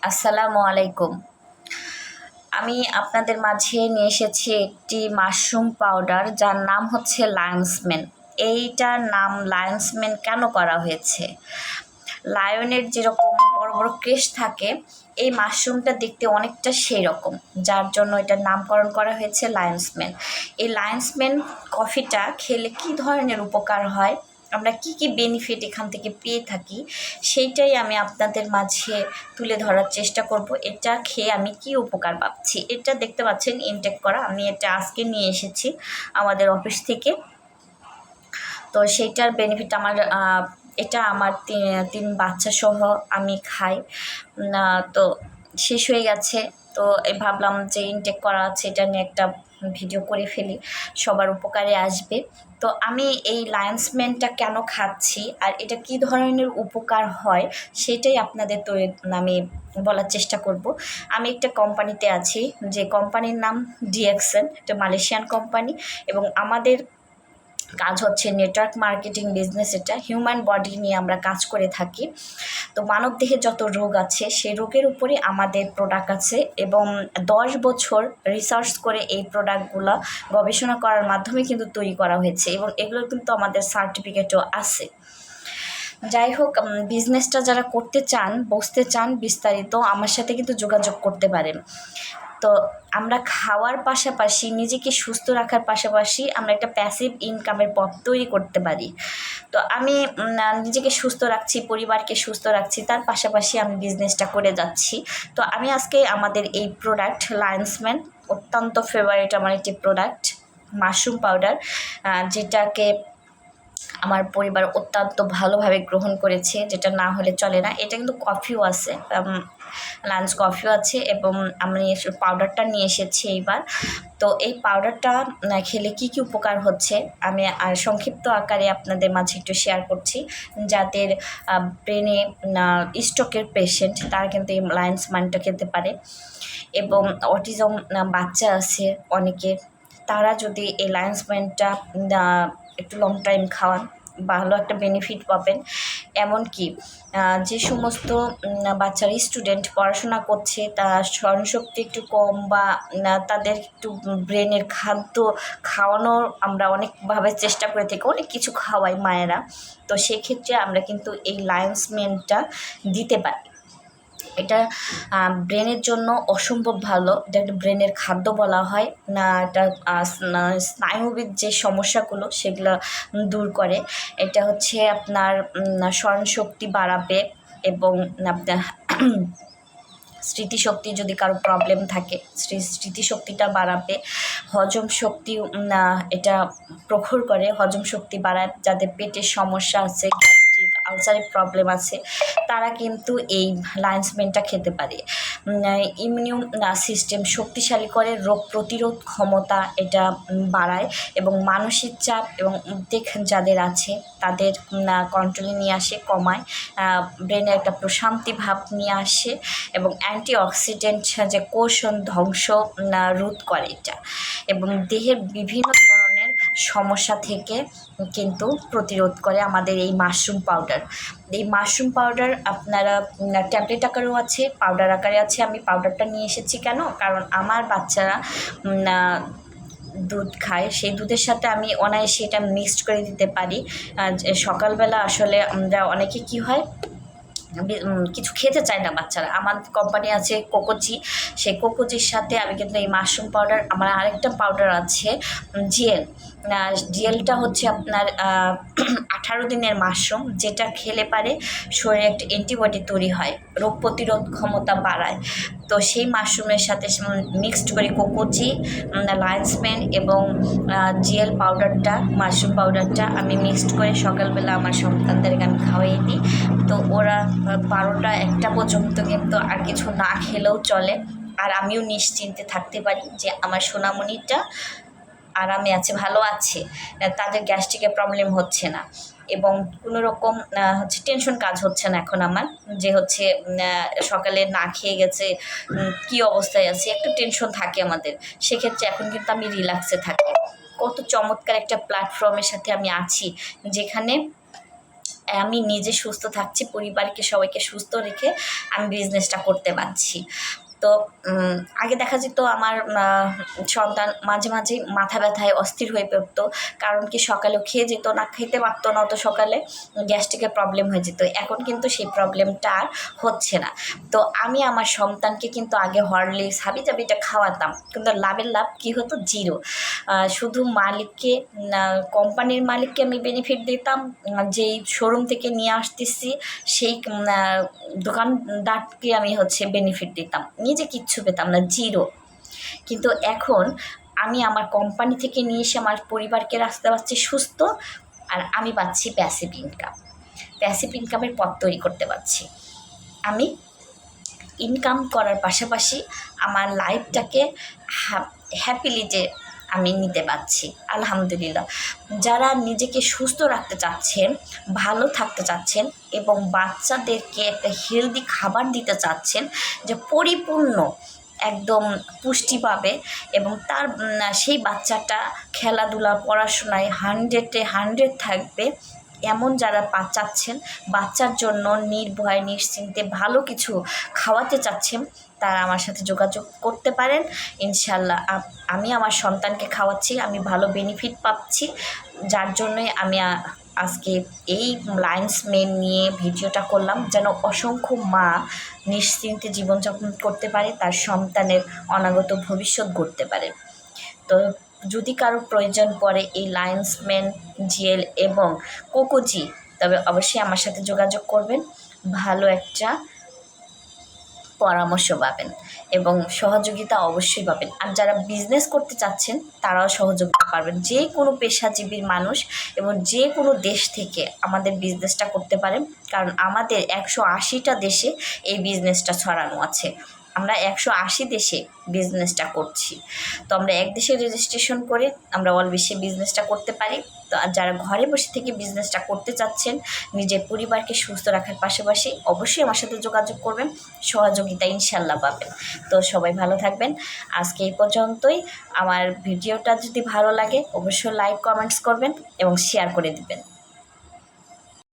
আসসালামু আলাইকুম। আমি আপনাদের মাঝে নিয়ে এসেছি একটি মাশরুম পাউডার যার নাম হচ্ছে লায়ন্স মেন। এইটার নাম লায়ন্স মেন কেন করা হয়েছে? লায়নের যেরকম বড় বড় কেশ থাকে, এই মাশরুমটা দেখতে অনেকটা সেই রকম, যার জন্য এটার নামকরণ করা হয়েছে লায়ন্স মেন। এই লায়ন্স মেন কফিটা খেলে কী ধরনের উপকার হয়, আমরা কি কি বেনিফিট এখান থেকে পেয়ে থাকি, সেইটাই আমি আপনাদের মাঝে তুলে ধরার চেষ্টা করব। এটা খেয়ে আমি কি উপকার পাচ্ছি। এটা দেখতে পাচ্ছেন ইনটেক করা, আমি এটা আজকে নিয়ে এসেছি আমাদের অফিস থেকে। তো সেইটার বেনিফিট আমার এটা আমার তিন বাচ্চা সহ আমি খাই। তো শেষ হয়ে গেছে, তো ভাবলাম যে ইনটেক করা আছে, এটা নিয়ে একটা ভিডিও করে ফেলি, সবার উপকারে আসবে। তো আমি এই লায়ন্স মেনটা কেন খাচ্ছি আর এটা কি ধরনের উপকার হয় সেটাই আপনাদের তো আমি বলার চেষ্টা করব। আমি একটা কোম্পানিতে আছি, যে কোম্পানির নাম ডিএক্সএন, এটা মালয়েশিয়ান কোম্পানি, এবং আমাদের কাজ হচ্ছে নেটওয়ার্ক মার্কেটিং বিজনেস। এটা হিউম্যান বডি নিয়ে আমরা কাজ করে থাকি। তো মানবদেহে যত রোগ আছে সেই রোগের উপরে আমাদের প্রোডাক্ট আছে, এবং 10 বছর রিসার্চ করে এই প্রোডাক্টগুলো গবেষণা করার মাধ্যমে কিন্তু তৈরি করা হয়েছে, এবং এগুলো কিন্তু আমাদের সার্টিফিকেটও আছে। যাই হোক, বিজনেসটা যারা করতে চান, বসতে চান, বিস্তারিত আমার সাথে কিন্তু যোগাযোগ করতে পারেন। তো আমরা খাওয়ার পাশাপাশি নিজেকে সুস্থ রাখার পাশাপাশি আমরা একটা প্যাসিভ ইনকামের পথ তৈরি করতে পারি। তো আমি নিজেকে সুস্থ রাখছি, পরিবারকে সুস্থ রাখছি, তার পাশাপাশি আমি বিজনেসটা করে যাচ্ছি। তো আমি আজকে আমাদের এই প্রোডাক্ট লায়ন্স মেন, অত্যন্ত ফেভারিট আমার একটি প্রোডাক্ট, মাশরুম পাউডার, যেটাকে আমার পরিবার অত্যন্ত ভালোভাবে গ্রহণ করেছে, যেটা না হলে চলে না। এটা কিন্তু কফিও আছে, লাঞ্চ কফিও আছে, এবং আমি পাউডারটা নিয়ে এসেছি এইবার। তো এই পাউডারটা খেলে কি কি উপকার হচ্ছে আমি সংক্ষিপ্ত আকারে আপনাদের মাঝে একটু শেয়ার করছি। যাদের ব্রেনে স্ট্রোকের পেশেন্ট, তারা কিন্তু এই লায়ন্স মেনটা খেতে পারে, এবং অটিজম বাচ্চা আছে অনেকের, তারা যদি এই লায়ন্স মেনটা একটু লং টাইম খাওয়ান, ভালো একটা বেনিফিট পাবেন। এমনকি যে সমস্ত বাচ্চারা স্টুডেন্ট পড়াশোনা করছে, তার স্মরণশক্তি একটু কম, বা তাদের একটু ব্রেনের খাদ্য খাওয়ানোর আমরা অনেকভাবে চেষ্টা করে থাকি, অনেক কিছু খাওয়াই মায়েরা। তো সেক্ষেত্রে আমরা কিন্তু এই লায়ন্স মেনটা দিতে পারি। এটা ব্রেনের জন্য অসম্ভব ভালো, এটা একটা ব্রেনের খাদ্য বলা হয় না। এটা স্নায়ুবিক যে সমস্যাগুলো সেগুলো দূর করে। এটা হচ্ছে আপনার স্মরণশক্তি বাড়াবে, এবং আপনার স্মৃতিশক্তি, যদি কারো প্রবলেম থাকে স্মৃতিশক্তিটা বাড়াবে। হজম শক্তি এটা প্রখর করে, হজম শক্তি বাড়ায়। যাদের পেটের সমস্যা আছে, গ্যাস্ট্রিক আলসারের প্রবলেম আছে, তারা কিন্তু এই লায়ন্স মেনটা খেতে পারে। ইমিউন সিস্টেম শক্তিশালী করে, রোগ প্রতিরোধ ক্ষমতা এটা বাড়ায়, এবং মানসিক চাপ এবং উদ্বেগ যাদের আছে তাদের কন্ট্রোলে নিয়ে আসে, কমায়, ব্রেনে একটা প্রশান্তি ভাব নিয়ে আসে, এবং অ্যান্টিঅক্সিডেন্ট যে কোষ ধ্বংস রোধ করে এটা, এবং দেহের বিভিন্ন ধরনের সমস্যা থেকে কিন্তু প্রতিরোধ করে আমাদের এই মাশরুম পাউডার। এই মাশরুম পাউডার আপনারা ট্যাবলেট আকারেও আছে, পাউডার আকারে আছে। আমি পাউডারটা নিয়ে এসেছি কেন, কারণ আমার বাচ্চারা দুধ খায়, সেই দুধের সাথে আমি অনায়াসে এটা মিক্সড করে দিতে পারি। সকালবেলা আসলে আমরা অনেকে কি হয়, কিছু খেতে চায় না বাচ্চারা। আমার কোম্পানি আছে কোকোচি, সেই কোকোচির সাথে আমি কিন্তু এই মাশরুম পাউডার, আমার আরেকটা পাউডার আছে জিএল। জিএলটা হচ্ছে আপনার 18 দিনের মাশরুম, যেটা খেলে পারে শরীরে একটা অ্যান্টিবডি তৈরি হয়, রোগ প্রতিরোধ ক্ষমতা বাড়ায়। তো সেই মাশরুমের সাথে মিক্সড করে কোকোচি, লায়ন্স মেন এবং জিএল পাউডারটা, মাশরুম পাউডারটা আমি মিক্সড করে সকালবেলা আমার সন্তানদেরকে আমি খাওয়াই দিই। তো ওরা 12টা 1টা পর্যন্ত কিন্তু আর কিছু না খেলেও চলে, আর আমিও নিশ্চিন্তে থাকতে পারি যে আমার সোনামণিটা আরামে আছে, ভালো আছে, তাদের গ্যাস্ট্রিকের প্রবলেম হচ্ছে না, এবং কোনো রকম হচ্ছে টেনশন কাজ হচ্ছে না এখন আমার, যে হচ্ছে সকালে না খেয়ে গেছে, কি অবস্থায় আছে, একটু টেনশন থাকে আমাদের। সেক্ষেত্রে এখন কিন্তু আমি রিল্যাক্সে থাকি। কত চমৎকার একটা প্ল্যাটফর্মের সাথে আমি আছি, যেখানে আমি নিজে সুস্থ থাকছি, পরিবারকে সবাইকে সুস্থ রেখে আমি বিজনেসটা করতে পারছি। তো আগে দেখা যেত আমার সন্তান মাঝে মাঝে মাথা ব্যথায় অস্থির হয়ে পড়তো, কারণ কি সকালেও খেয়ে যেত না, খেতে পারতো না, অত সকালে গ্যাস্ট্রিকের প্রবলেম হয়ে যেত। এখন কিন্তু সেই প্রবলেমটা আর হচ্ছে না। তো আমি আমার সন্তানকে কিন্তু আগে হরলিক্স হাবিজাবিটা খাওয়াতাম, কিন্তু লাভের লাভ কী হতো, জিরো। শুধু মালিককে, কোম্পানির মালিককে আমি বেনিফিট দিতাম, যেই শোরুম থেকে নিয়ে আসতেছি সেই দোকানদারকে আমি বেনিফিট দিতাম, নিজে কিচ্ছু পেতাম না, জিরো। কিন্তু এখন আমি আমার কোম্পানি থেকে নিয়ে এসে আমার পরিবারকে রাখতে পারছি সুস্থ, আর আমি পাচ্ছি প্যাসিভ ইনকাম। প্যাসিভ ইনকামের পথ তৈরি করতে পারছি। আমি ইনকাম করার পাশাপাশি আমার লাইফটাকে হ্যাপিলি যে আমি নিতে পারছি, আলহামদুলিল্লাহ। যারা নিজেকে সুস্থ রাখতে চাচ্ছেন, ভালো থাকতে চাচ্ছেন এবং বাচ্চাদেরকে একটা হেলদি খাবার দিতে চাচ্ছেন, যে পরিপূর্ণ একদম পুষ্টি পাবে এবং তার সেই বাচ্চাটা খেলাধুলা পড়াশোনায় 100-100 থাকবে, এমন যারা চাচ্ছেন, বাচ্চার জন্য নির্ভয়ে নিশ্চিন্তে ভালো কিছু খাওয়াতে চাচ্ছেন, তারা আমার সাথে যোগাযোগ করতে পারেন। ইনশাল্লাহ আমি আমার সন্তানকে খাওয়াচ্ছি, আমি ভালো বেনিফিট পাচ্ছি, যার জন্যই আমি আজকে এই লায়ন্স মেন নিয়ে ভিডিওটা করলাম, যেন অসংখ্য মা নিশ্চিন্তে জীবনযাপন করতে পারে, তার সন্তানের অনাগত ভবিষ্যৎ গড়তে পারে। তো যদি কারো প্রয়োজন পড়ে এই লায়ন্স মেন জেল এবং কোকোজি, তবে অবশ্যই আমার সাথে যোগাযোগ করবেন, ভালো একটা পরামর্শ পাবেন এবং সহযোগিতা অবশ্যই পাবেন। আর যারা বিজনেস করতে চাচ্ছেন তারাও সহযোগিতা পাবেন, যে কোনো পেশাজীবীর মানুষ এবং যে কোনো দেশ থেকে আমাদের বিজনেসটা করতে পারেন, কারণ আমাদের 180টা দেশে এই বিজনেসটা ছড়ানো আছে। আমরা 180 দেশে বিজনেসটা করছি। তো আমরা এক দেশে রেজিস্ট্রেশন করে আমরা অল বিশ্বে বিজনেসটা করতে পারি। তো যারা ঘরে বসে থেকে বিজনেসটা করতে চাচ্ছেন, নিজের পরিবারকে সুস্থ রাখার পাশাপাশি অবশ্যই আমার সাথে যোগাযোগ করবেন, সহযোগিতা ইনশাল্লাহ পাবেন। তো সবাই ভালো থাকবেন। আজকে এই পর্যন্তই। আমার ভিডিওটা যদি ভালো লাগে অবশ্যই লাইক কমেন্টস করবেন এবং শেয়ার করে দিবেন।